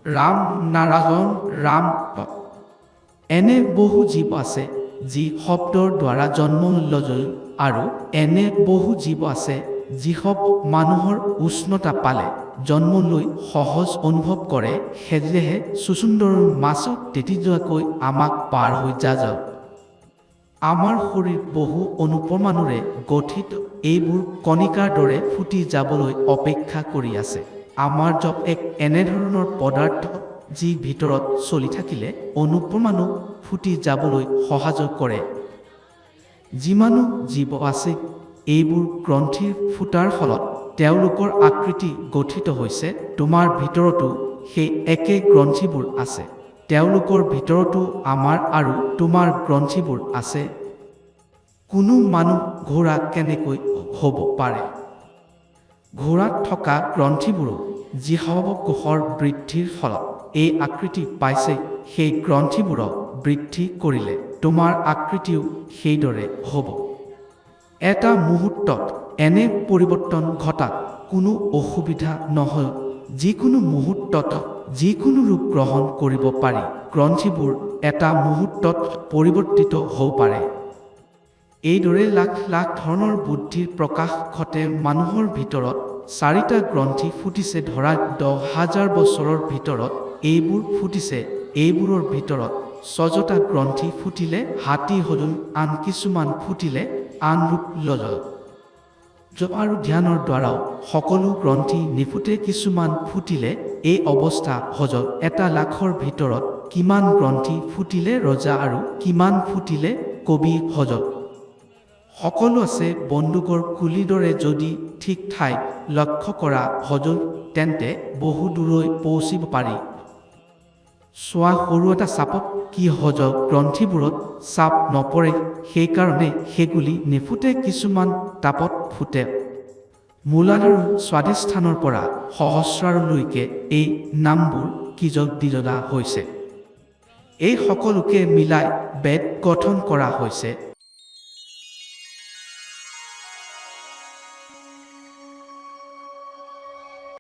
ৰাম নাৰায়ণ ৰাম। এনে বহু জীৱ আছে যি শব্দৰ দ্বাৰা জন্ম লয়, আৰু এনে বহু জীৱ আছে যিসব মানুহৰ উষ্ণতা পালে জন্ম লৈ সহজ অনুভৱ কৰে। সেয়েহে চুচুন্দৰৰ মাছক তেতি যোৱাকৈ আমাক পাৰ হৈ যাওক। আমাৰ শৰীৰ বহু অনুপৰমাণুৰে গঠিত। এইবোৰ কণিকাৰ দৰে ফুটি যাবলৈ অপেক্ষা কৰি আছে। আমাৰ জপ এক এনেধৰণৰ পদাৰ্থ যি ভিতৰত চলি থাকিলে অনুপৰমাণু ফুটি যাবলৈ সহযোগ কৰে। যিমানো জীৱ আছে, এইবোৰ গ্ৰন্থিৰ ফুটাৰ ফলত তেওঁলোকৰ আকৃতি গঠিত হৈছে। তোমাৰ ভিতৰতো সেই একে গ্ৰন্থিবোৰ আছে। তেওঁলোকৰ ভিতৰতো আমাৰ আৰু তোমাৰ গ্ৰন্থিবোৰ আছে। কোনো মানুহ ঘোঁৰা কেনেকৈ হ'ব পাৰে? ঘোঁৰাত থকা গ্ৰন্থিবোৰো যিসব কোষৰ বৃদ্ধিৰ ফলত এই আকৃতি পাইছে, সেই গ্ৰন্থিবোৰক বৃদ্ধি কৰিলে তোমাৰ আকৃতিও সেইদৰে হ'ব। এটা মুহূৰ্তত এনে পৰিৱৰ্তন ঘটাত কোনো অসুবিধা নহয়। যিকোনো মুহূৰ্তত যিকোনো ৰূপ গ্ৰহণ কৰিব পাৰি। গ্ৰন্থিবোৰ এটা মুহূৰ্তত পৰিৱৰ্তিত হ'ব পাৰে। এইদৰে লাখ লাখ ধৰণৰ বুদ্ধিৰ প্ৰকাশ ঘটে। মানুহৰ ভিতৰত 4টা গ্ৰন্থি ফুটিছে। ধৰা 10,000 বছৰৰ ভিতৰত এইবোৰ ফুটিছে। এইবোৰৰ ভিতৰত 6টা গ্ৰন্থি ফুটিলে হাতী হ'ল, আন কিছুমান ফুটিলে আন ৰূপ ল'ল। জপ আৰু ধ্যানৰ দ্বাৰাও সকলো গ্ৰন্থি নিফুটে, কিছুমান ফুটিলে। এই অৱস্থা হ'ল 1 লাখৰ ভিতৰত কিমান গ্ৰন্থি ফুটিলে ৰজা আৰু কিমান ফুটিলে কবি হ'ল। সকলো আছে বন্দুকৰ গুলিৰ দৰে। যদি ঠিক ঠাইত লক্ষ্য কৰা হ'ল তেন্তে বহু দূৰৈ পৌঁছিব পাৰি। চোৱা, সৰু এটা চাপত কি হ'ল? গ্ৰন্থিবোৰত চাপ নপৰে, সেইকাৰণে সেগুলি নিফুটে, কিছুমান তাপত ফুটে। মূলাধাৰৰ স্বাধিষ্ঠানৰ পৰা সহস্ৰাৰলৈকে এই নামবোৰ কিজক দি যোৱা হৈছে। এই সকলোকে মিলাই বেদ গঠন কৰা হৈছে।